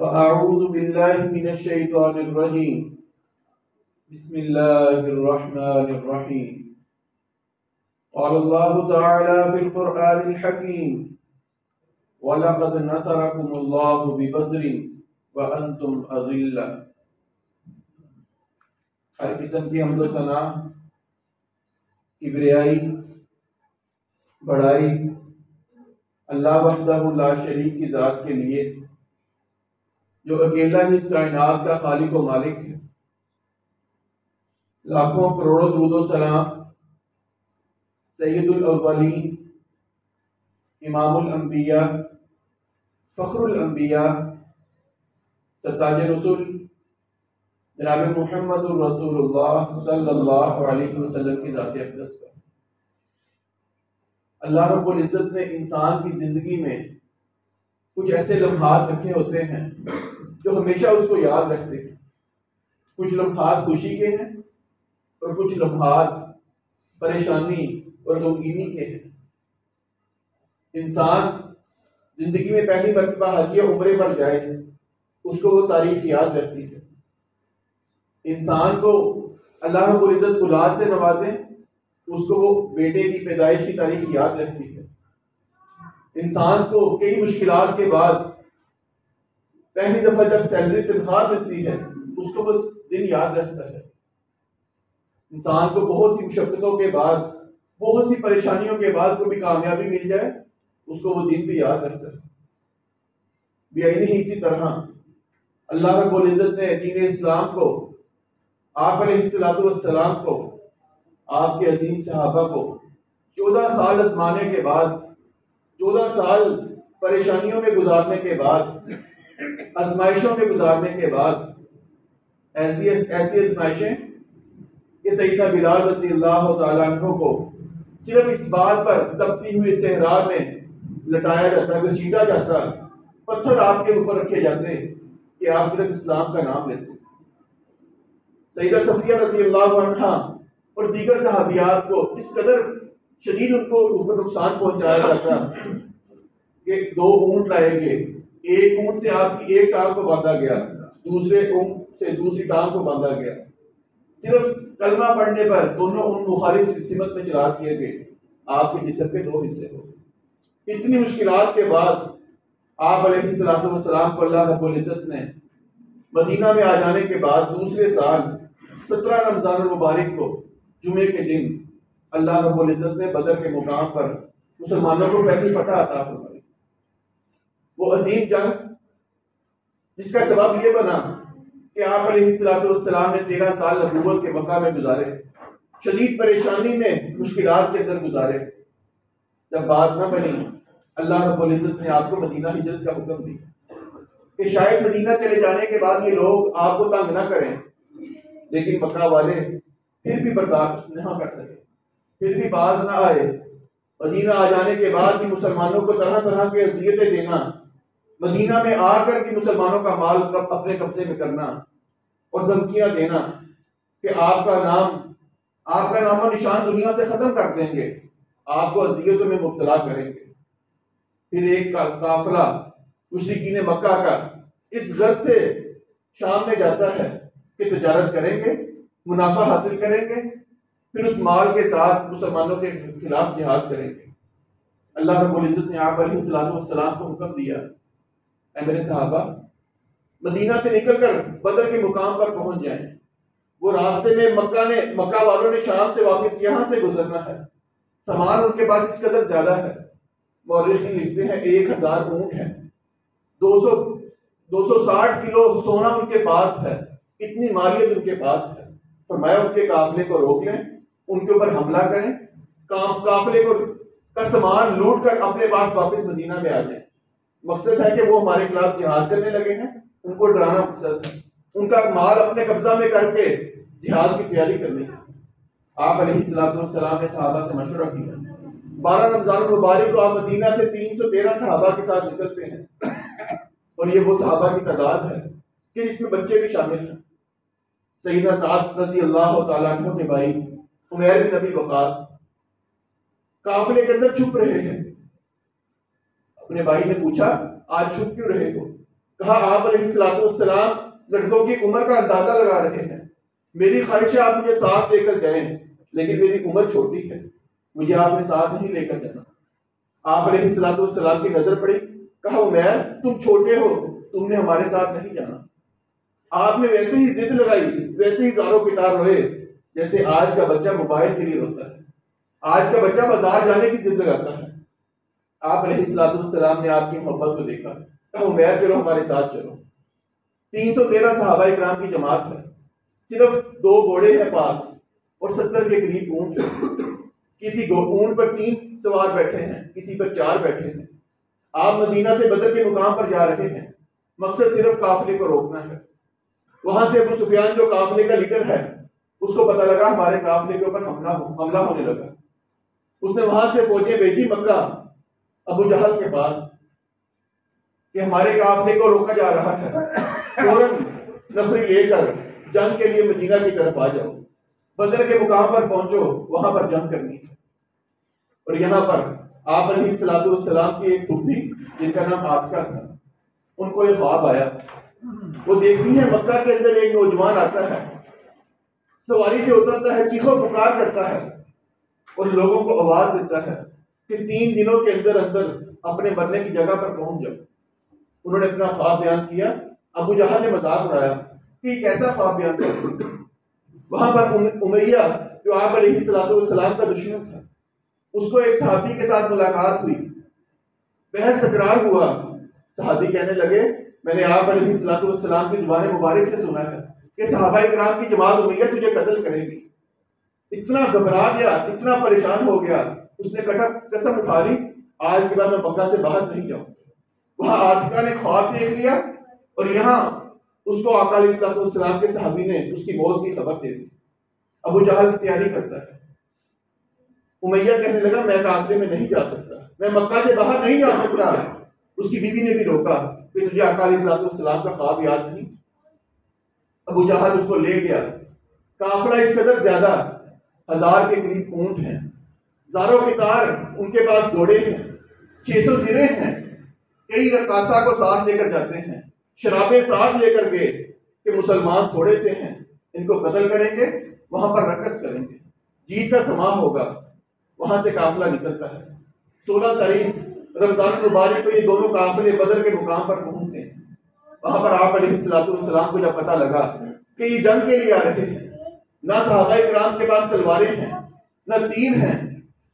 فأعوذ بالله من الشيطان الرجيم بسم الله الرحمن الرحيم قال الله تعالى في القرآن الحكيم وَلَقَدْ نَصَرَكُمُ اللَّهُ بِبَدْرٍ وَأَنْتُمْ أَذِلَّةٌ۔ ہر قسم کی حمد و ثنا، کبریائی، بڑائی اللہ وحدہ لا شریک کی ذات کے لیے، جو اکیلا ہی اس کائنات کا خالق و مالک ہے۔ لاکھوں کروڑوں درود و سلام سید الاولین، امام الانبیاء، فخر الانبیاء، سرتاج رسول جناب محمد الرسول اللہ صلی اللہ علیہ وسلم کی ذات اقدس پر۔ اللہ رب العزت نے انسان کی زندگی میں کچھ ایسے لمحات رکھے ہوتے ہیں جو ہمیشہ اس کو یاد رکھتے ہیں۔ کچھ لمحات خوشی کے ہیں اور کچھ لمحات پریشانی اور غمگینی کے ہیں۔ انسان زندگی میں پہلی مرتبہ حج یا عمرے پر جائے، اس کو وہ تاریخ یاد رکھتی ہے۔ انسان کو اللہ رب العزت اولاد سے نوازے، اس کو وہ بیٹے کی پیدائش کی تاریخ یاد رکھتی ہے۔ انسان کو کئی مشکلات کے بعد پہلی دفعہ جب سیلری تنخواہ ملتی ہے، اس کو وہ دن یاد رکھتا ہے۔ انسان کو بہت سی مشقتوں کے بعد، بہت سی پریشانیوں کے بعد کوئی کامیابی مل جائے، اس کو وہ دن بھی یاد رکھتا ہے۔ بھی اسی طرح اللہ رب العزت نے دین اسلام کو، آپ علیہ السلام کو، آپ کے عظیم صحابہ کو 14 سال آزمانے کے بعد، 14 سال پریشانیوں میں گزارنے کے بعد، آزمائشوں میں گزارنے کے بعد، ایسی آزمائشیں کہ سیدنا بلال رضی اللہ تعالیٰ عنہ کو صرف اس بات پر تپتی ہوئی صحرا میں لٹایا جاتا، گھسیٹا جاتا، پتھر آپ کے اوپر رکھے جاتے کہ آپ صرف اسلام کا نام لیتے۔ سیدہ صفیہ رضی اللہ عنہا اور دیگر صحابیات کو اس قدر شدید ان کو اوپر نقصان پہنچایا جاتا کہ 2 اونٹ لائے گئے، ایک اونٹ سے آپ کی ایک ٹانگ کو باندھا گیا، دوسرے اونٹ سے دوسری ٹانگ کو باندھا گیا۔ صرف کلمہ پڑھنے پر دونوں اونٹ مخالف سمت میں چلا دیے گئے، آپ کے جسم کے 2 حصے ہو گئے۔ اتنی مشکلات کے بعد آپ علیہ السلام کو اللہ رب العزت نے مدینہ میں آ جانے کے بعد دوسرے سال 17 رمضان المبارک کو جمعے کے دن اللہ رب العزت نے بدر کے مقام پر مسلمانوں کو پہلی فتح عطا فرمائی۔ وہ عظیم جنگ جس کا سبب یہ بنا کہ آپ علیہ السلام نے 13 سال نبوت کے مکہ میں گزارے، شدید پریشانی میں، مشکلات کے اندر گزارے۔ جب بات نہ بنی، اللہ رب العزت نے آپ کو مدینہ ہجرت کا حکم دیا کہ شاید مدینہ چلے جانے کے بعد یہ لوگ آپ کو تنگ نہ کریں، لیکن مکہ والے پھر بھی برداشت نہ کر سکے، پھر بھی باز نہ آئے۔ مدینہ آ جانے کے بعد بھی مسلمانوں کو طرح طرح کی اذیتیں دینا، مدینہ میں آ کر کے مسلمانوں کا مال اپنے قبضے میں کرنا اور دھمکیاں دینا کہ آپ کا نام و نشان دنیا سے ختم کر دیں گے، آپ کو اذیتوں میں مبتلا کریں گے۔ پھر ایک قافلہ مشرکین مکہ کا اس غرض سے شام میں جاتا ہے کہ تجارت کریں گے، منافع حاصل کریں گے، پھر اس مال کے ساتھ مسلمانوں کے خلاف جہاد کریں گے۔ اللہ رب العزت نے آپ علیہ السلام کو حکم دیا، اے میرے صحابہ، مدینہ سے نکل کر بدر کے مقام پر پہنچ جائیں۔ وہ راستے میں مکہ والوں نے شام سے واپس یہاں سے گزرنا ہے، سامان ان کے پاس اس قدر زیادہ ہے، مورخین لکھتے ہیں 1000 اونٹ ہیں، 260 کلو سونا ان کے پاس ہے، اتنی مالیت ان کے پاس ہے۔ فرمایا ان کے قافلے کو روک لیں، ان کے اوپر حملہ کریں، قافلے کا سامان لوٹ کر اپنے پاس واپس مدینہ میں آ جائیں۔ مقصد ہے کہ وہ ہمارے خلاف جہاد کرنے لگے ہیں، ان کو ڈرانا مقصد ہے، ان کا مال اپنے قبضہ میں کر کے جہاد کی تیاری کرنی ہے۔ آپ علیہ السلام نے صحابہ سے مشورہ کیا۔ 12 رمضان المبارک کو آپ مدینہ سے 313 صحابہ کے ساتھ نکلتے ہیں، اور یہ وہ صحابہ کی تعداد ہے کہ جس میں بچے بھی شامل ہیں۔ سیدنا سعد رضی اللہ تعالیٰ عنہ کے بھائی عمیر بن ابی وقاص قافلے کے اندر چھپ رہے ہیں۔ اپنے بھائی نے پوچھا، آج چھپ کیوں رہے ہو؟ کہا آپ علیہ السلام لڑکوں کی عمر کا اندازہ لگا رہے ہیں، میری خواہش ہے آپ مجھے ساتھ لے کر جائیں، لیکن میری عمر چھوٹی ہے، مجھے آپ نے ساتھ نہیں لے کر جانا۔ آپ علیہ السلام کی نظر پڑی، کہا عمیر تم چھوٹے ہو، تم نے ہمارے ساتھ نہیں جانا۔ آپ نے ویسے ہی ضد لگائی، ویسے ہی زاروں پٹار روئے جیسے آج کا بچہ موبائل کے لیے روتا ہے، آج کا بچہ بازار جانے کی ضد لگاتا ہے۔ آپ علیہ السلام نے آپ کی محبت کو دیکھا، کہا عمیر چلو ہمارے ساتھ چلو۔ 313 صحابہ اکرام کی جماعت ہے، صرف 2 گھوڑے ہیں پاس اور 70 کے قریب اونٹ ہیں۔ کسی اونٹ پر 3 سوار بیٹھے ہیں، کسی پر 4 بیٹھے ہیں۔ آپ مدینہ سے بدر کے مقام پر جا رہے ہیں، مقصد صرف قافلے کو روکنا ہے۔ وہاں سے ابو سفیان جو قافلے کا لیڈر ہے، اس کو پتہ لگا ہمارے قافلے کے اوپر حملہ ہونے لگا۔ اس نے وہاں سے فوجیں بھیجی مکہ ابو جہل کے پاس کہ ہمارے قافلے کو روکا جا رہا ہے، فوراً نفری لے کر جنگ کے لیے مدینہ کی طرف آ جاؤ، بدر کے مقام پر پہنچو، وہاں پر جنگ کرنی ہے۔ اور یہاں پر آپ علیہ السلام کی ایک پھوپھی جن کا نام عاتکہ تھا، ان کو ایک خواب آیا۔ وہ دیکھتی ہے مکہ کے اندر ایک نوجوان آتا ہے، سواری سے اترتا ہے، چیخو پکار کرتا ہے اور لوگوں کو آواز دیتا ہے کہ 3 دنوں کے اندر اندر اپنے مرنے کی جگہ پر پہنچ جاؤ۔ انہوں نے اپنا خواب بیان کیا، ابو جہل نے مذاق اڑایا کہ یہ کیسا خواب بیان کرتے۔ وہاں پر امیہ جو آپ علیہ السلام کا دشمن تھا، اس کو ایک صحابی کے ساتھ ملاقات ہوئی، بحث تکرار ہوا۔ صحابی کہنے لگے میں نے آپ علیہ السلام کی زبان مبارک سے سنا ہے کہ صحابہ اکرام کی جماعت امیہ تجھے قتل کرے گی۔ اتنا گھبرا گیا، اتنا پریشان ہو گیا، اس نے قسم اٹھا لی آج کے بعد میں مکہ سے باہر نہیں جاؤں۔ وہاں عاتکہ نے خواب دیکھ لیا اور یہاں اس کو آقا علیہ السلام کے صحابی نے اس کی موت کی خبر دے دی۔ ابو جہل تیاری کرتا ہے، امیہ کہنے لگا میں قافلے میں نہیں جا سکتا، میں مکہ سے باہر نہیں جا سکتا۔ اس کی بیوی نے بھی روکا کہ تجھے آقا علیہ السلام کا خواب یاد نہیں۔ ابو جہل اس کو لے گیا، قافلہ اس قدر زیادہ، 1000 کے قریب اونٹ ہیں، زاروں کے تار، ان کے پاس گھوڑے ہیں، 600 زرے ہیں، کئی رقاصہ کو ساتھ لے کر جاتے ہیں، شرابیں ساتھ لے کر گئے کہ مسلمان تھوڑے سے ہیں، ان کو قتل کریں گے، وہاں پر رقص کریں گے، جیت کا سماں ہوگا۔ وہاں سے قافلہ نکلتا ہے، 16 تاریخ رمضان المبارک کو یہ دونوں قافلے بدر کے مقام پر پہنچتے ہیں۔ وہاں پر آپ علیہ السلام کو جب پتہ لگا کہ یہ جنگ کے لیے آ رہے ہیں، نہ صحابہ اکرام کے پاس تلواریں ہیں، نہ تیر ہیں،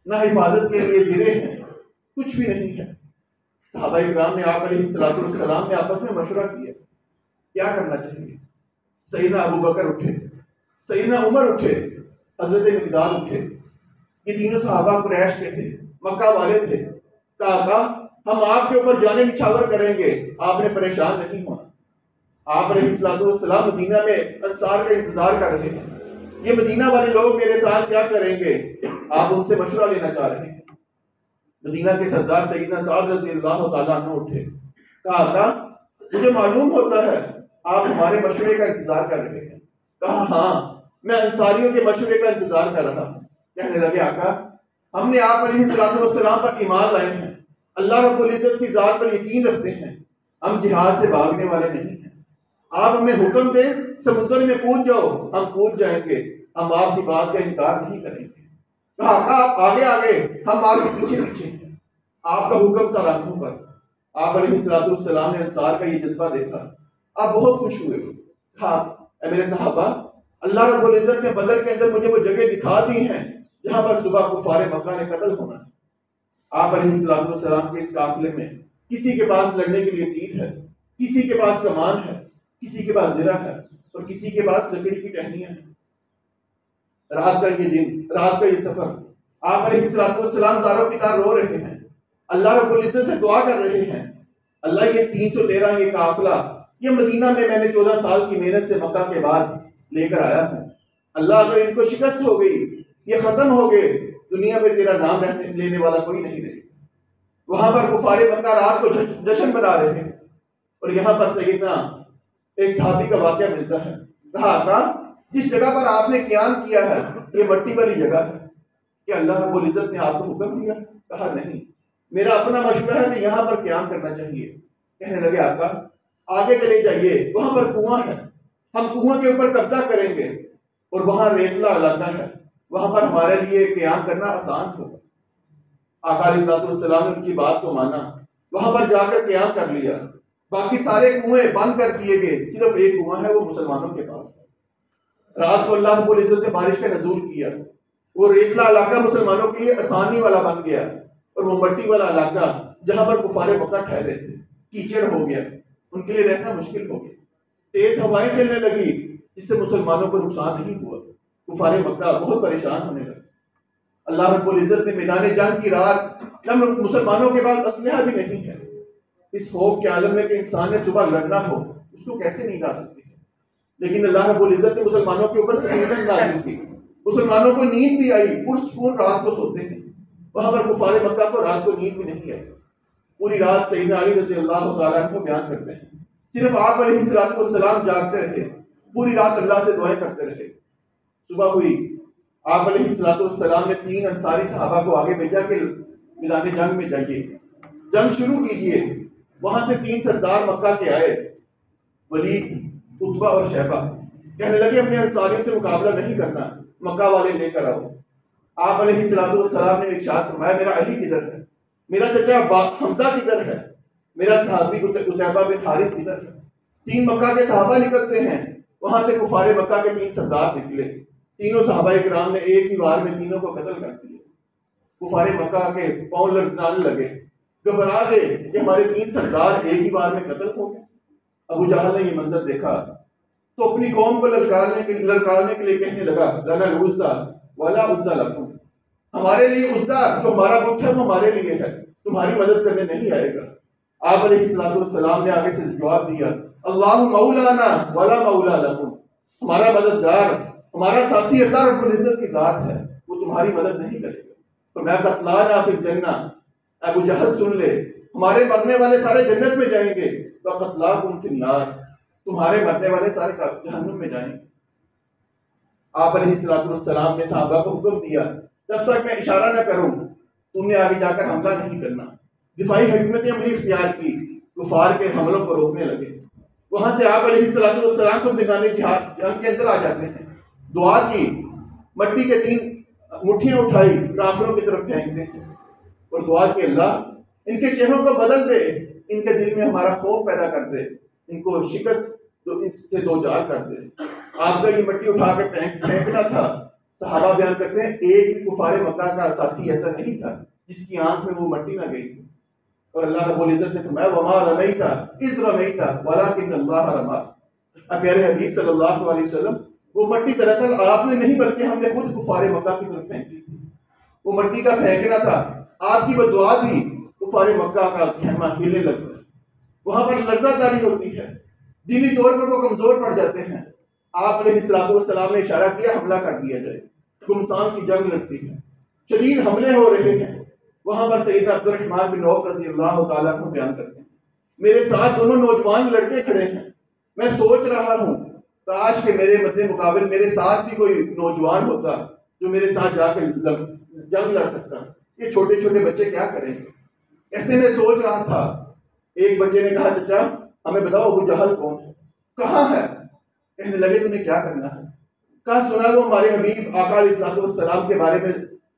نہ حفاظت کے لیے زرے ہیں، کچھ بھی نہیں ہے۔ صحابہ اکرام نے آپ علیہ السلام نے آپس میں مشورہ کیا کیا کرنا چاہیے۔ سیدنا ابو بکر اٹھے، سیدنا عمر اٹھے، حضرت مقداد اٹھے، یہ تینوں صحابہ قریش کے تھے، مکہ والے تھے۔ کہا ہم آپ کے اوپر جانے نچھاور کریں گے، آپ نے پریشان نہیں ہونا۔ آپ علیہ السلام مدینہ میں انصار کا انتظار کر رہے ہیں، یہ مدینہ والے لوگ میرے ساتھ کیا کریں گے، آپ ان سے مشورہ لینا چاہ رہے ہیں۔ مدینہ کے سردار سیدنا سعد رضی اللہ تعالیٰ عنہ اٹھے، کہا مجھے معلوم ہوتا ہے آپ ہمارے مشورے کا انتظار کر رہے ہیں۔ کہا ہاں میں انصاریوں کے مشورے کا انتظار کر رہا ہوں۔ کہنے لگے آقا ہم نے آپ علیہ السلام پر ایمان لائے ہیں، اللہ رب العزت کی ذات پر یقین رکھتے ہیں، ہم جہاد سے بھاگنے والے نہیں ہیں۔ آپ ہمیں حکم دیں سمندر میں کود جاؤ، ہم کود جائیں گے، ہم آپ کی بات کا انکار نہیں کریں گے۔ کہا آقا آپ آگے آگے، ہم آپ کے پیچھے پیچھے ہیں، آپ کا حکم تھا راتوں پر۔ آپ علیہ السلام نے انصار کا یہ جذبہ دیکھا، آپ بہت خوش ہوئے۔ کہا اے میرے صحابہ، اللہ رب العزت نے بدر کے اندر مجھے وہ جگہ دکھا دی ہیں جہاں پر صبح کفار مکہ نے قتل ہونا ہے۔ آپ علیہ السلام کے اس قافلے میں کسی کے پاس لڑنے کے لیے تیر ہے، کسی کے پاس کمان ہے، کسی کے پاس زرہ ہے اور کسی کے پاس لکڑی کی ٹہنیاں ہیں۔ رات کا یہ دن، رات کا یہ سفر، آپ علیہ السلام زاروں کی طرح رو رہے ہیں، اللہ رب العزت سے دعا کر رہے ہیں اللہ یہ 313 یہ قافلہ یہ مدینہ میں نے 14 سال کی محنت سے مکہ کے بعد لے کر آیا ہوں، اللہ اگر ان کو شکست ہو گئی، یہ ختم ہو گئے، دنیا میں تیرا نام لینے والا کوئی نہیں رہے۔ وہاں پر کفار مکہ رات کو جشن منا رہے ہیں اور یہاں پر سیدنا ایک صحابی کا واقعہ ملتا ہے۔ کہا آقا جس جگہ پر آپ نے قیام کیا ہے یہ مٹی والی جگہ ہے، کیا اللہ رب العزت نے آپ کو حکم دیا؟ کہا نہیں، میرا اپنا مشورہ ہے کہ یہاں پر قیام کرنا چاہیے۔ کہنے لگے آقا آگے چلے جائیے، وہاں پر کنواں ہے، ہم کنواں کے اوپر قبضہ کریں گے، اور وہاں ریتلا علاقہ ہے، وہاں پر ہمارے لیے قیام کرنا آسان ہوگا۔ آقا علیہ السلام نے ان کی بات کو مانا، وہاں پر جا کر قیام کر لیا، باقی سارے کنویں بند کر دیے گئے، صرف ایک کنواں ہے، وہ مسلمانوں کے پاس ہے۔ رات کو اللہ رب العزت نے بارش کا نزول کیا، وہ ریتلا علاقہ مسلمانوں کے لیے آسانی والا بن گیا، اور وہ مٹی والا علاقہ جہاں پر کفار مکہ ٹھہرے تھے کیچڑ ہو گیا، ان کے لیے رہنا مشکل ہو گیا۔ تیز ہوائیں چلنے لگی جس سے مسلمانوں کو نقصان نہیں ہوا، کفار مکہ بہت پریشان ہونے لگے۔ اللہ رب العزت نے میدان جنگ کی رات، جب مسلمانوں کے پاس اسلحہ بھی نہیں ہے، اس خوف کے عالم میں کہ انسان نے صبح لڑنا ہو، اس کو کیسے نہیں لا سکتے، لیکن اللہ رب العزت نے مسلمانوں کے اوپر سکینت نازل کی، مسلمانوں کو نیند بھی آئی، پرسکون رات کو سوتے ہیں۔ وہاں پر کفار مکہ کو رات کو نیند بھی نہیں آئی، پوری رات سیدنا علی رضی اللہ تعالیٰ عنہ بیان کرتے ہیں صرف آپ علیہ السلام جاگتے رہے، پوری رات اللہ سے دعائیں کرتے رہے۔ صبح ہوئی، آپ علیہ السلام نے 3 انصاری صحابہ کو آگے بھیجا کہ میدان جنگ میں جائیے، جنگ شروع کیجیے۔ وہاں سے 3 سردار مکہ کے آئے، ولید، عتبہ اور شیبہ، کہنے لگے اپنے انصاریوں سے مقابلہ نہیں کرنا، مکہ والے لے کر آؤ۔ آپ علیہ السلام نے ارشاد فرمایا میرا علی کدھر ہے، میرا چچا حمزہ کدھر ہے، میرا صحابی قتیبہ بن حارث کدھر ہے۔ 3 مکہ کے صحابہ نکلتے ہیں، وہاں سے کفار مکہ کے 3 سردار نکلے، تینوں صحابہ کرام نے ایک ہی بار میں تینوں کو قتل کر دیا۔ کفار مکہ کے پاؤں لرزانے لگے، گھبرا گئے کہ ہمارے 3 سردار ایک ہی بار میں قتل ہو گئے۔ ابو جہل نے یہ منظر دیکھا تو اپنی قوم کو للکارنے کے لیے کہنے لگا لنا العزیٰ ولا عزیٰ لکم، ہمارے لیے عزیٰ جو ہمارا بت ہے وہ ہمارے لیے ہے، تمہاری مدد کرنے نہیں آئے گا۔ آپ علیہ السلام نے آگے سے جواب دیا اللہ مولانا ولا مولا لکم، ہمارا مددگار، ہمارا ساتھی اللہ رب العزت کی ذات ہے، وہ تمہاری مدد نہیں کرے گا۔ تو میں قتلانا فی الجنہ، ابو جہل سن لے، ہمارے مرنے والے سارے جنت میں جائیں گے، وقتلاکم فی النار، تمہارے مرنے والے سارے جہنم میں جائیں گے۔ آپ علیہ السلام نے صحابہ کو حکم دیا جب تک میں اشارہ نہ کروں تم نے آگے جا کر حملہ نہیں کرنا۔ دفاعی حکمت عملی اختیار کی، کفار کے حملوں کو روکنے لگے۔ وہاں سے آپ علیہ السلام کو میدان جہاد جنگ کے اندر آ جاتے ہیں، دعا کی، مٹی کے 3 مٹھیاں اٹھائی، کافروں کی طرف پھینکتے ہیں اور دعا کی اللہ ان کے چہروں کو بدل دے، ان کے دل میں ہمارا خوف پیدا کر دے، ان کو شکست تو ان سے 2 چار کر دے۔ آپ کا یہ مٹی اٹھا کے پھینکنا تھا۔ صحابہ بیان کرتے ہیں ایک بھی کفار مکہ کا ساتھی ایسا نہیں تھا جس کی آنکھ میں وہ مٹی نہ گئی تھی، اور اللہ رب العزت نے فرمایا وما رمیت اذ رمیت ولکن اللہ رمی۔ اب پیارے حبیب صلی اللہ علیہ وسلم، وہ مٹی دراصل آپ نے نہیں بلکہ ہم نے خود کفار مکہ کی طرف پھینکی تھی۔ وہ مٹی کا پھینکنا تھا، آپ کی بدعا تھی، کفار مکہ کا خیمہ ہلنے لگتا ہے، وہاں پر لرزہ داری ہوتی ہے، دینی طور پر وہ کمزور پڑ جاتے ہیں۔ آپ علیہ السلام نے اشارہ کیا حملہ کر دیا جائے، گمسان کی جنگ لگتی ہے، شدید حملے ہو رہے ہیں۔ وہاں پر سیدنا عبد الرحمن بن عوف رضی اللہ تعالیٰ عنہ بیان کرتے ہیں میرے ساتھ دونوں نوجوان لڑکے کھڑے ہیں، میں سوچ رہا ہوں کاش کہ میرے مد مقابل میرے ساتھ بھی کوئی نوجوان ہوتا جو میرے ساتھ جا کے جنگ لڑ سکتا، یہ چھوٹے چھوٹے بچے کیا کریں گے۔ ایسے میں سوچ رہا تھا، ایک بچے نے کہا چچا ہمیں بتاؤ ابو جہل کون ہے، کہاں ہے؟ کہنے لگے تمہیں کیا کرنا ہے؟ کہا سنا وہ ہمارے حبیب آقا علیہ السلام کے بارے میں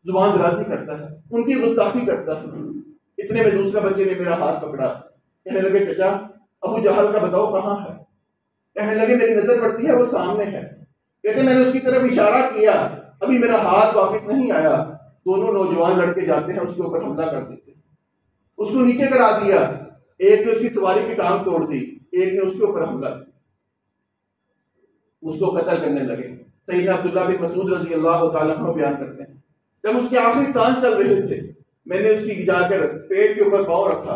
زبان درازی کرتا ہے، ان کی گستاخی کرتا ہے۔ اتنے میں دوسرے بچے نے میرا ہاتھ پکڑا، کہنے لگے چچا ابو جہل کا بتاؤ کہاں ہے؟ کہنے لگے میری نظر پڑتی ہے وہ سامنے ہے۔ کہتے میں نے اس کی طرف اشارہ کیا، ابھی میرا ہاتھ واپس نہیں آیا، دونوں نوجوان لڑکے جاتے ہیں اس کے اوپر حملہ کر دیتے ہیں، اس کو نیچے کرا دیا، ایک نے اس کی سواری کی ٹانگ توڑ دی، ایک نے اس کے اوپر حملہ کیا، اس کو قتل کرنے لگے۔ سیدنا عبداللہ بن مسعود رضی اللہ تعالیٰ عنہ بیان کرتے ہیں جب اس کے آخری سانس چل رہے تھے میں نے اس کی جا کر پیٹ کے اوپر پاؤں رکھا،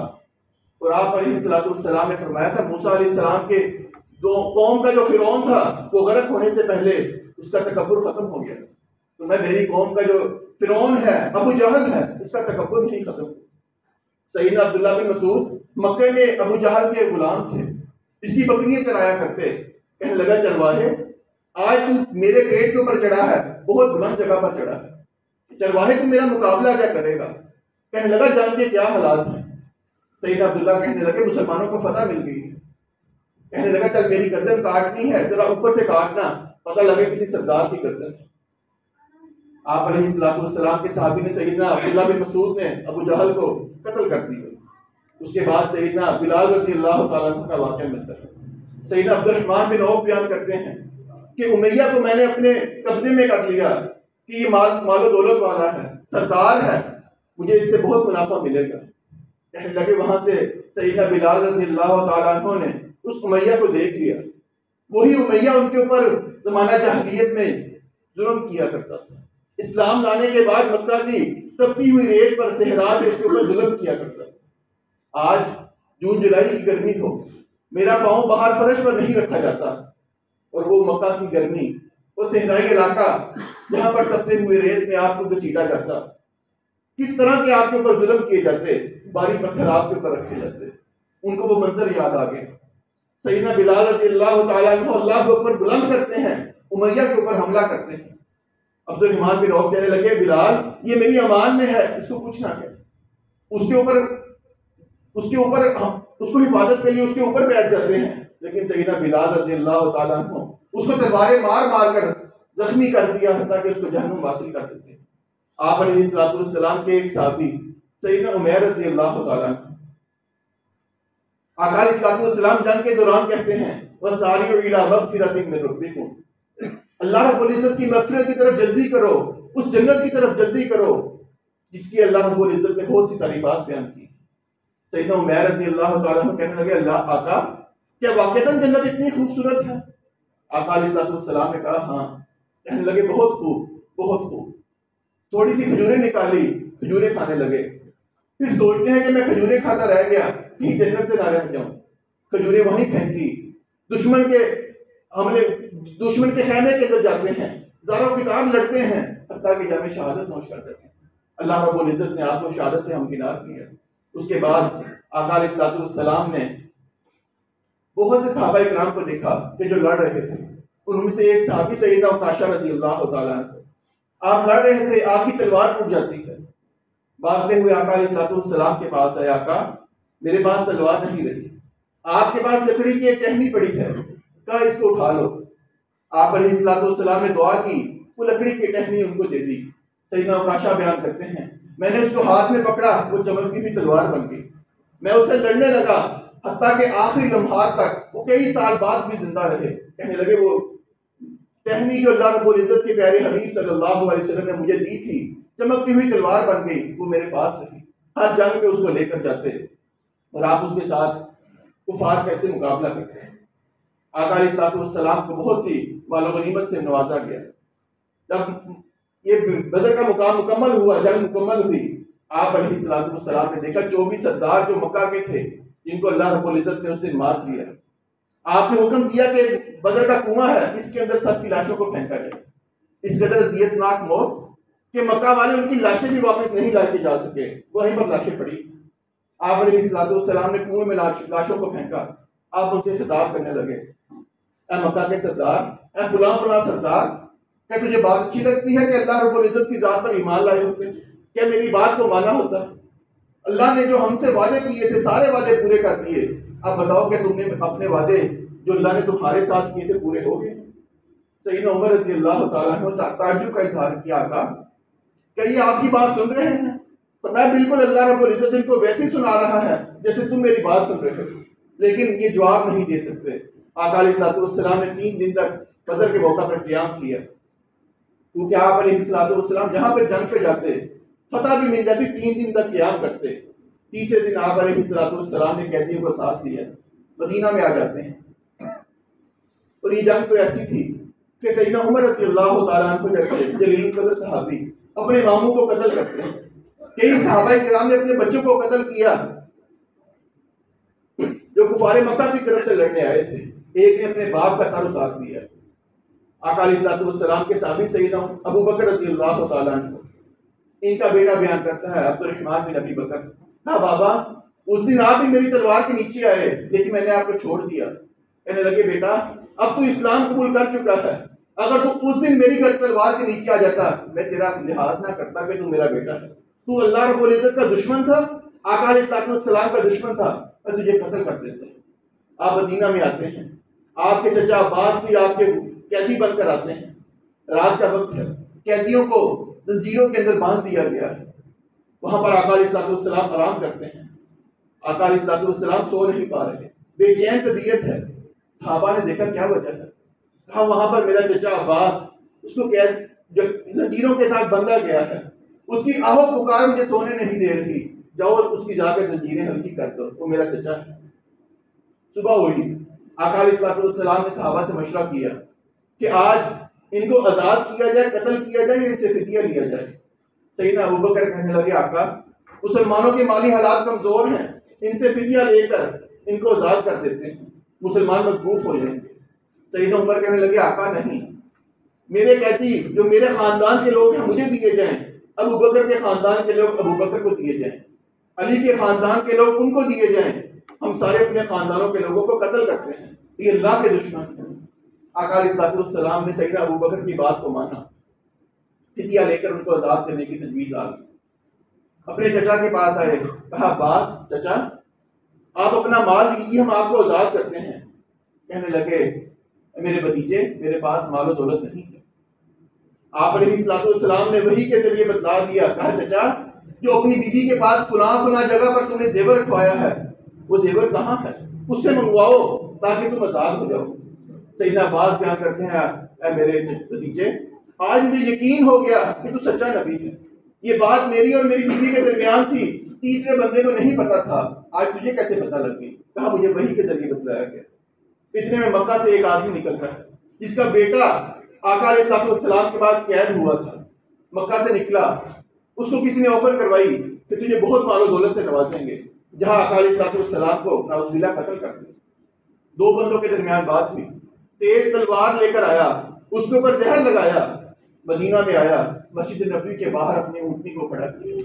اور آپ علیہ السلام نے فرمایا تھا موسیٰ علیہ السلام کے قوم کا جو فرعون تھا وہ غرق ہونے سے پہلے اس کا تکبر ختم ہو گیا، تو میں میری قوم کا جو فرعون ہے ابو جہل ہے اس کا تکبر نہیں ختم ہوا۔ سیدنا عبداللہ بن مسعود مکے میں ابو جہل کے غلام تھے، اس کی بکریاں چرایا کرتے، کہنے لگا چرواہے آج تو میرے پیٹ کے اوپر چڑھا ہے، بہت بلند جگہ پر چڑھا ہے، چرواہے تو میرا مقابلہ کیا کرے گا؟ کہنے لگا جان کے کیا حالات ہیں؟ سیدنا عبداللہ کہنے لگے مسلمانوں کو فتح مل گئی ہے، کہنے لگا چل میری گردن کاٹنی ہے، ذرا اوپر سے کاٹنا، پتہ لگے کسی سردار کی گردن ہے۔ آپ علیہ السلام کے صحابی نے سیدنا عبداللہ بن مسعود نے ابو جہل کو قتل کر دیا۔ اس کے بعد سیدنا بلال رضی اللہ تعالیٰ عنہ کا واقعہ ملتا ہے۔ سیدنا عبد الرحمن بن عوف بیان کرتے ہیں کہ امیہ کو میں نے اپنے قبضے میں کر لیا کہ یہ مال و دولت والا ہے، سردار ہے، مجھے اس سے بہت منافع ملے گا۔ کہنے لگے وہاں سے سیدنا بلال رضی اللہ تعالیٰ عنہ نے اس امیہ کو دیکھ لیا، وہی امیہ ان کے اوپر زمانہ جاہلیت میں ظلم کیا کرتا تھا۔ اسلام لانے کے بعد مکہ کی تپتی ہوئی ریت پر صحرا میں اس کے اوپر ظلم کیا کرتا تھا۔ آج جون جولائی کی گرمی ہو، میرا پاؤں باہر فرش پر نہیں رکھا جاتا، اور وہ مکہ کی گرمی، وہ صحرائی علاقہ جہاں پر تپتے ہوئے ریت میں آپ کو گھسیٹا جاتا، کس طرح کے آپ کے اوپر ظلم کیے جاتے، بھاری پتھر آپ کے اوپر رکھے جاتے۔ ان کو وہ منظر یاد آ گئے۔ سیدنا بلال رضی اللہ تعالیٰ عنہ اللہ کے اوپر بلند کرتے ہیں، امیہ کے اوپر حملہ کرتے ہیں۔ عبد الرحمن بن عوف کہنے لگے بلال یہ میری امان میں ہے، اس کو کچھ نہ کہ، اس کے اوپر اس کو حفاظت کے لیے اس کے اوپر بیٹھ جاتے ہیں۔ لیکن سیدنا بلال رضی اللہ تعالیٰ عنہ اس کو تلواریں مار مار کر زخمی کر دیا، حتیٰ کہ اس کو جہنم واصل کر دیتے ہیں۔ آپ علیہ السلام کے ایک صحابی سیدنا عمیر رضی اللہ تعالیٰ عنہ، آقا علیہ السلام جنگ کے دوران کہتے ہیں وَسَارِعُوا إِلَىٰ مَغْفِرَةٍ مِّن رَبِّكُمْ، اللہ رب العزت کی مغفرت کی طرف جلدی کرو، اس جنت کی طرف جلدی کرو جس کی اللہ رب العزت نے بہت سی تعریفات بیان کی۔ سیدنا عمیر رضی اللہ تعالیٰ عنہ کہنے لگے اللہ آقا کیا واقعتاً جنت اتنی خوبصورت ہے؟ آقا علیہ السلام نے کہا ہاں۔ کہنے لگے بہت خوب بہت خوب۔ تھوڑی سی کھجوریں نکالی، کھجوریں کھانے لگے، پھر سوچتے ہیں کہ میں کھجوریں کھاتا رہ گیا کہیں جنت سے نہ رہ جاؤں، کھجوریں وہیں پھینکی، دشمن کے خیمے کے اندر جاتے ہیں، زاروں کی تار لڑتے ہیں، حتیٰ کہ جامع شہادت نوش کر دیتے ہیں۔ اللہ رب العزت نے آپ کو شہادت سے ہمکنار کیا۔ اس کے بعد آقا علیہ السلام نے بہت سے صحابہ کرام کو دیکھا کہ جو لڑ رہے تھے، ان میں سے ایک صحابی سیدنا عکاشہ رضی اللہ تعالیٰ عنہ، آپ لڑ رہے تھے، آپ کی تلوار ٹوٹ جاتی ہے، بھاگتے ہوئے آقا علیہ السلام کے پاس آئے، آقا میرے پاس تلوار نہیں رہی، آپ کے پاس لکڑی کی ایک ٹہنی پڑی ہے، کہا اس کو اٹھا لو۔ آپ علیہ السلام نے دعا کی، وہ لکڑی کی ٹہنی ان کو دے دی۔ سیدنا عکاشہ بیان کرتے ہیں میں نے اس کو ہاتھ میں پکڑا، وہ چمکتی ہوئی تلوار بن گئی، میں اسے لڑنے لگا، حتیٰ کہ آخری لمحات تک، وہ کئی سال بعد بھی زندہ رہے۔ کہنے لگے وہ ٹہنی جو اللہ رب العزت کے پیارے حبیب صلی اللہ علیہ وسلم نے مجھے دی تھی، چمکتی ہوئی تلوار بن گئی، وہ میرے پاس رہی، ہر جنگ میں اس کو لے کر جاتے، اور آپ اس کے ساتھ کفار کیسے مقابلہ کرتے ہیں۔ آقا علیہ السلام کو بہت سی مال و غنیمت سے نوازا گیا۔ جب یہ بدر کا مقام مکمل ہوا، جنگ مکمل ہوئی، آپ علیہ السلام نے دیکھا 24 سردار جو مکہ کے تھے، جن کو اللہ رب العزت نے اس دن مار دیا، آپ نے حکم دیا کہ بدر کا کنواں ہے، اس کے اندر سب کی لاشوں کو پھینکا جائے۔ اس قدر اذیتناک موت کہ مکہ والے ان کی لاشیں بھی واپس نہیں لا کے جا سکے، وہیں پر لاشیں پڑی۔ آپ علیہ السلام نے کنویں میں لاشوں کو پھینکا، آپ ان سے خطاب کرنے لگے، اے مکہ کے سردار، اے فلاں فلاں سردار، کیا تجھے بات اچھی لگتی ہے کہ اللہ رب العزت کی ذات پر ایمان لائے ہوتے؟ کیا میری بات کو مانا ہوتا؟ اللہ نے جو ہم سے وعدے کیے تھے سارے وعدے پورے کر دیے، اب بتاؤ کہ تم نے اپنے وعدے جو اللہ نے تمہارے ساتھ کیے تھے پورے ہو گئے؟ سیدنا عمر رضی اللہ تعالیٰ عنہ تعجب کا اظہار کیا، آقا کیا یہ آپ کی بات سن رہے ہیں؟ تو میں بالکل اللہ رب العزت ان کو ویسے ہی سنا رہا ہے جیسے تم میری بات سن رہے ہو، لیکن یہ جواب نہیں دے سکتے۔ آقا علیہ السلام نے 3 دن تک بدر کے موقع پر قیام کیا، کیونکہ آپ علیہ السلام جہاں پہ جنگ پہ جاتے فتح بھی مل جاتی، 3 دن تک قیام کرتے۔ تیسرے دن آپ علیہ السلام نے قیدیوں کو ساتھ لیا، مدینہ میں آ جاتے ہیں، اور یہ جنگ تو ایسی تھی کہ سیدنا عمر رضی اللہ تعالیٰ عنہ جیسے جلیل القدر صحابی اپنے ماموں کو قتل کرتے ہیں۔ کئی صحابہ کرام نے اپنے بچوں کو قتل کیا جو کفار مکہ کی طرف سے لڑنے آئے تھے، ایک نے اپنے باپ کا سر اتار دیا۔ آقا علیہ السلام کے صحابی سیدنا ابو بکر رضی اللہ تعالیٰ عنہ، ان کا بیٹا بیان کرتا ہے عبد الرحمن بن ابی بکر، ہاں بابا اس دن آپ بھی میری تلوار کے نیچے آئے لیکن میں نے آپ کو چھوڑ دیا۔ کہنے لگے بیٹا اب تو اسلام قبول کر چکا ہے، اگر تو اس دن میری تلوار کے نیچے آ جاتا میں تیرا لحاظ نہ کرتا کہ تو میرا بیٹا ہے، تو اللہ رب العزت کا دشمن تھا، آقا علیہ السلام کا دشمن تھا، میں تجھے قتل کر دیتا۔ آپ مدینہ میں آتے ہیں، آپ کے چچا عباس بھی آپ کے قیدی بن کر آتے ہیں، رات کا وقت ہے، قیدیوں کو زنجیروں کے اندر باندھ دیا گیا ہے، وہاں پر آقا علیہ السلام آرام کرتے ہیں، آقا علیہ السلام سو نہیں پا رہے، بے چین طبیعت ہے، صحابہ نے دیکھا کیا وجہ ہے، کہا وہاں پر میرا چچا عباس اس کو جو زنجیروں کے ساتھ بندھا گیا ہے، اس کی آہو پکار مجھے سونے نہیں دے رہی، جاؤ اس کی جا کے زنجیریں ہلکی کر دو، وہ میرا چچا ہے۔ صبح ہوئی، آقا علیہ السلام نے صحابہ سے مشورہ کیا کہ آج ان کو آزاد کیا جائے، قتل کیا جائے یا ان سے فدیہ لیا جائے۔ سیدنا ابوبکر کہنے لگے آقا مسلمانوں کے مالی حالات کمزور ہیں، ان سے فدیہ لے کر ان کو آزاد کر دیتے ہیں، مسلمان مضبوط ہو جائیں گے۔ سیدنا عمر کہنے لگے آقا نہیں، میرے قیدی جو میرے خاندان کے لوگ ہیں مجھے دیے جائیں، ابو بکر کے خاندان کے لوگ ابو بکر کو دیے جائیں، علی کے خاندان کے لوگ ان کو دیے جائیں، ہم سارے اپنے خاندانوں کے لوگوں کو قتل کرتے ہیں، یہ اللہ کے دشمن ہیں۔ آقا علیہ السلام نے سیدنا ابو بکر کی بات کو مانا، فدیہ لے کر ان کو آزاد کرنے کی تجویز آ گئی۔ اپنے چچا کے پاس آئے، کہا عباس چچا آپ اپنا مال دیجیے، ہم آپ کو آزاد کرتے ہیں۔ کہنے لگے میرے بھتیجے میرے پاس مال و دولت نہیں ہے۔ آپ علیہ السلام نے وحی کے ذریعے بتلا دیا، کہا چچا جو اپنی بیوی کے پاس فلاں جگہ پر تم نے زیور رکھوایا ہے وہ زیور کہاں ہے، اس سے منگواؤ تاکہ تم آزاد ہو جاؤ۔ سیدنا عباس بیان کرتے ہیں اے میرے بھتیجے آج مجھے یقین ہو گیا کہ تو سچا نبی ہے، یہ بات میری اور میری بیوی کے درمیان تھی، تیسرے بندے کو نہیں پتا تھا، آج تجھے کیسے پتا لگ گئی؟ کہا مجھے وحی کے ذریعے بتلایا گیا۔ اتنے میں مکہ سے ایک آدمی نکلتا ہے جس کا بیٹا آقا علیہ السلام کے پاس قید ہوا تھا، مکہ سے نکلا، اس کو کسی نے آفر کروائی کہ تجھے بہت مال و دولت سے نوازیں گے، جہاں آقا علیہ السلام کو نعوذ باللہ قتل کر دیا۔ دو بندوں کے درمیان بات ہوئی، تیز تلوار لے کر آیا، اس کے اوپر زہر لگایا، مدینہ میں آیا، مسجد نبوی کے باہر اپنی اونٹنی کو کھڑا کیا۔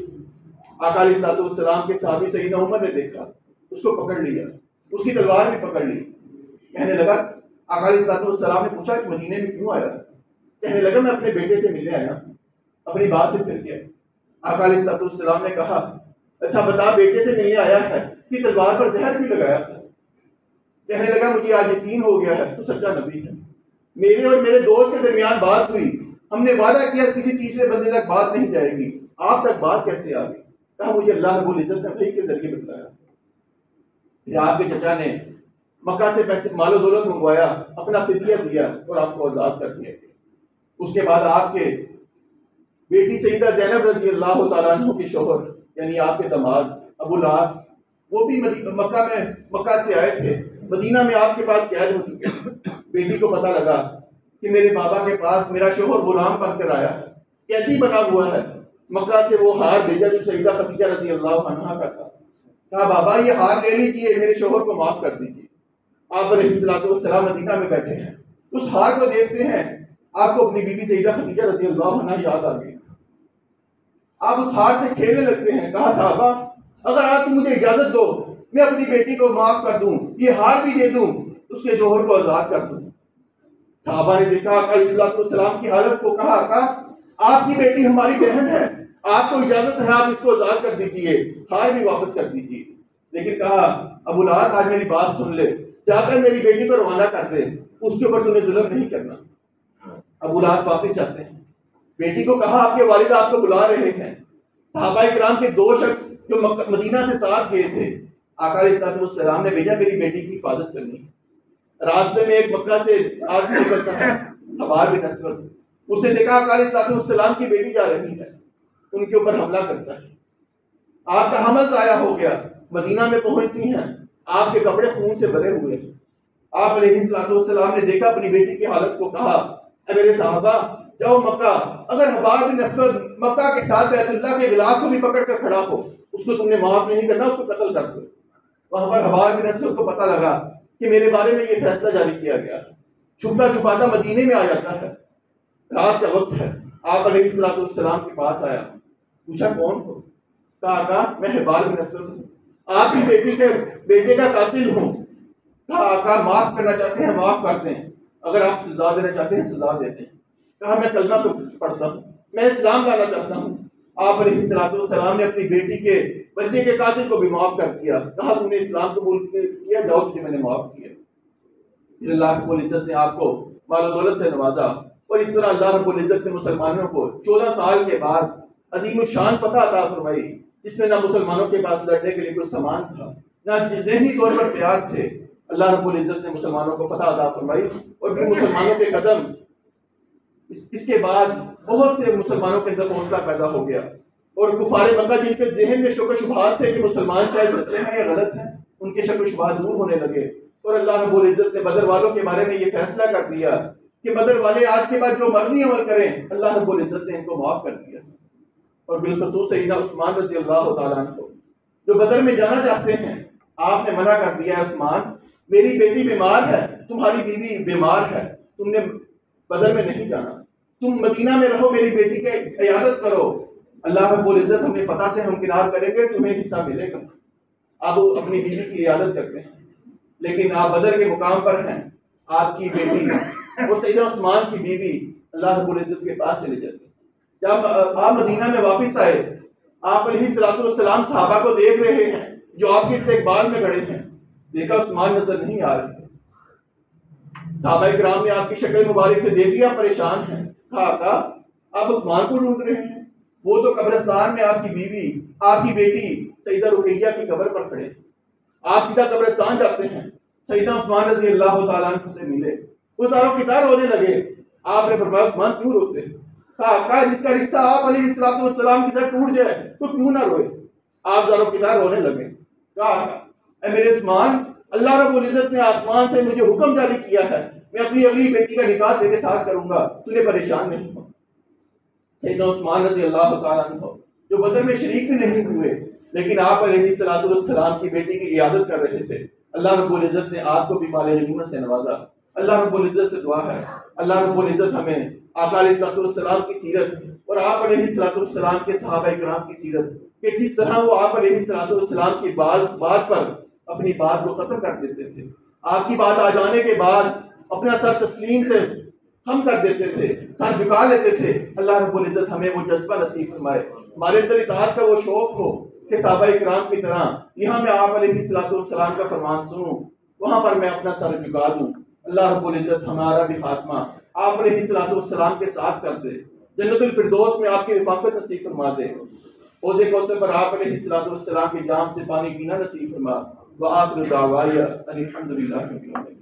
آقا علیہ السلام کے صحابی سیدنا عمر نے دیکھا، اس کو پکڑ لیا، اس کی تلوار بھی پکڑ لی۔ کہنے لگا آقا علیہ السلام نے پوچھا کہ مدینے میں کیوں آیا؟ کہنے لگا میں اپنے بیٹے سے ملنے آیا، اپنی بات سے پھر گیا۔ آقا علیہ السلام نے کہا اچھا بتا بیٹے سے ملنے آیا ہے کہ تلوار پر زہر بھی لگایا تھا؟ کہنے لگا مجھے آج یقین ہو گیا ہے تو سچا نبی ہے، میرے اور میرے دوست کے درمیان بات ہوئی، ہم نے وعدہ کیا کسی تیسرے بندے تک بات نہیں جائے گی، آپ تک بات کیسے آ گئی؟ کہا مجھے اللہ رب العزت نے وحی کے ذریعے بتلایا۔ پھر آپ کے چچا نے مکہ سے پیسے مال و دولت منگوایا، اپنا فدیہ دیا اور آپ کو آزاد کر دیا۔ اس کے بعد آپ کے بیٹی سیدہ زینب رضی اللہ تعالیٰ عنہ کے شوہر یعنی آپ کے داماد ابو العاص وہ بھی مکہ سے آئے تھے، مدینہ میں آپ کے پاس قید ہو چکے۔ بیٹی کو پتہ لگا کہ میرے بابا کے پاس میرا شوہر غلام بن کر آیا ہے، قیدی بنا ہوا ہے، مکہ سے وہ ہار بھیجا جو سیدہ خدیجہ رضی اللہ عنہا کا تھا۔ کہا بابا یہ ہار لے لیجیے، میرے شوہر کو معاف کر دیجیے۔ آپ علیہ السلام مدینہ میں بیٹھے ہیں، اس ہار کو دیکھتے ہیں، آپ کو اپنی بیوی سیدہ خدیجہ رضی اللہ عنہا یاد آ گئی۔ آپ اس ہار سے کھیلنے لگتے ہیں۔ کہا صحابہ اگر آپ تم مجھے اجازت دو میں اپنی بیٹی کو معاف کر دوں، یہ ہار بھی دے دوں، اس کے شوہر کو آزاد کر دوں۔ صحابہ نے دیکھا آقا علیہ السلام کی حالت کو، کہا آقا آپ کی بیٹی ہماری بہن ہے، آپ کو اجازت ہے آپ اس کو آزاد کر دیجیے، ہار بھی واپس کر دیجیے۔ لیکن کہا ابو العاص آج میری بات سن لے، جا کر میری بیٹی کو روانہ کر دے، اس کے اوپر تمہیں ظلم نہیں کرنا۔ ابو العاص واپس جاتے ہیں، بیٹی کو کہا آپ کے والد آپ کو بلا رہے ہیں۔ صحابہ کرام کے دو شخص جو مدینہ سے ساتھ گئے تھے، آقا علیہ السلام نے بھیجا میری بیٹی کی حفاظت کرنی۔ راستے میں ایک مکہ سے آدمی نکلتا ہے، حبار بن اسود، اس نے دیکھا آقا علیہ السلام کی بیٹی جا رہی ہے، ان کے اوپر حملہ کرتا ہے۔ آپ کا حمل ضائع ہو گیا، مدینہ میں پہنچتی ہیں، آپ کے کپڑے خون سے بھرے ہوئے ہیں۔ آپ علیہ السلام نے دیکھا اپنی بیٹی کی حالت کو، کہا اے میرے صحابہ جاؤ مکہ، اگر حبار بن اسود مکہ کے ساتھ بیت اللہ کے غلاف کو بھی پکڑ کر کھڑا ہو، اس کو تم نے معاف نہیں کرنا، اس کو قتل کر دو۔ وہاں پر حبار بن اسود کو پتہ لگا کہ میرے بارے میں یہ فیصلہ جاری کیا گیا، چھپتا چھپاتا مدینے میں آ جاتا ہے۔ رات کا وقت ہے، آپ علیہ السلام کے پاس آیا، پوچھا کون ہو؟ کہا آقا میں حبار بن اسود ہوں، آپ کی بیٹی کے بیٹے کا قاتل ہوں۔ کہا آقا معاف کرنا چاہتے ہیں معاف کرتے ہیں، اگر آپ سزا دینا چاہتے ہیں سزا دیتے ہیں۔ کہا میں کلمہ تو پڑھتا ہوں، میں اسلام لانا چاہتا ہوں۔ آپ علیہ السلام نے اپنی بیٹی کے بچے کے قاتل کو بھی معاف کر دیا، کہا تم نے اسلام قبول کیا، جاؤ تجھے میں نے معاف کیا۔ پھر اللہ رب العزت نے آپ کو مال و دولت سے نوازا، اور اس طرح اللہ رب العزت نے مسلمانوں کو 14 سال کے بعد عظیم الشان فتح عطا فرمائی، جس میں نہ مسلمانوں کے پاس لڑنے کے لیے کوئی سامان تھا، نہ ذہنی طور پر تیار تھے۔ اللہ رب العزت نے مسلمانوں کو فتح عطا فرمائی، اور پھر مسلمانوں کے قدم اس کے بعد بہت سے مسلمانوں کے اندر حوصلہ پیدا ہو گیا، اور کفار مکہ جن کے ذہن میں شک و شبہات تھے کہ مسلمان چاہے سچے ہیں یا غلط ہیں، ان کے شک و شبہات دور ہونے لگے، اور اللہ رب العزت نے بدر والوں کے بارے میں یہ فیصلہ کر دیا کہ بدر والے آج کے بعد جو مرضی عمل کریں، اللہ رب العزت نے ان کو معاف کر دیا۔ اور بالخصوص سیدنا عثمان رضی اللہ تعالیٰ عنہ کو جو بدر میں جانا چاہتے ہیں، آپ نے منع کر دیا ہے، عثمان میری بیٹی بیمار ہے، تمہاری بیوی بیمار ہے، تم نے بدر میں نہیں جانا، تم مدینہ میں رہو، میری بیٹی کی عیادت کرو، اللہ رب العزت ہمیں فتح سے ہمکنار کریں گے، تمہیں حصہ ملے گا۔ آپ اپنی بیوی کی عیادت کرتے ہیں، لیکن آپ بدر کے مقام پر ہیں، آپ کی بیٹی وہ سیدنا عثمان کی بیوی اللہ رب العزت کے پاس چلے جاتی۔ جب آپ مدینہ میں واپس آئے، آپ علیہ الصلوۃ والسلام صحابہ کو دیکھ رہے ہیں جو آپ کے استقبال میں کھڑے ہیں، دیکھا عثمان نظر نہیں آ رہے، صحابہ کرام نے آپ کی شکل مبارک سے دیکھ لیا، پریشان ہیں، کہا آپ عثمان کو ڈھونڈ رہے ہیں، وہ تو قبرستان میں آپ کی بیوی، آپ کی بیٹی سیدہ رقیہ کی قبر پر کھڑے، آپ سیدھا قبرستان جاتے ہیں، سیدنا عثمان رضی اللہ تعالیٰ عنہ سے ملے، وہ ساروں کتار رونے لگے۔ آپ نے فرمایا عثمان کیوں روتے؟ کہا جس کا رشتہ آپ علیہ الصلوۃ والسلام کے ساتھ ٹوٹ جائے تو کیوں نہ روئے؟ آپ زاروں کتار رونے لگے۔ کہا اے میرے عثمان، اللہ رب العزت نے آسمان سے مجھے حکم جاری کیا ہے، میں اپنی اگلی بیٹی کا نکاح تیرے ساتھ کروں گا، تجھے پریشان نہیں ہو۔ سیدنا عثمان رضی اللہ تعالیٰ عنہ جو بدر میں شریک بھی نہیں ہوئے، لیکن آپ علیہ الصلوۃ والسلام کی بیٹی کی عیادت کر رہے تھے، اللہ رب العزت نے آپ کو بھی مال غنیمت سے نوازا۔ اللہ رب العزت سے دعا ہے اللہ رب العزت ہمیں آقا علیہ الصلوۃ والسلام کی سیرت اور آپ علیہ الصلوۃ والسلام کے صحابہ کرام کی سیرت کہ جس طرح وہ آپ علیہ الصلوۃ والسلام کی بات پر اپنی بات کو ختم کر دیتے تھے، آپ کی بات آ جانے کے بعد اپنا سر تسلیم سے ہم کر دیتے تھے، سر جھکا لیتے تھے۔ اللہ رب العزت ہمیں وہ جذبہ نصیب فرمائے، ہمارے اندر اطاعت کا وہ شوق ہو کہ صحابہ کرام کی طرح یہاں میں آپ علیہ الصلوۃ والسلام کا فرمان سنوں، وہاں پر میں اپنا سر جھکا دوں۔ اللہ رب العزت ہمارا بھی خاتمہ آپ علیہ الصلوۃ والسلام کے ساتھ کر دے، جنت الفردوس میں آپ کی رفاقت نصیب فرما دے، حوض کوثر پر آپ علیہ الصلوۃ والسلام کے جام سے پانی پینا نصیب فرما۔ وآخر دعوانا ان الحمد للہ رب العالمین۔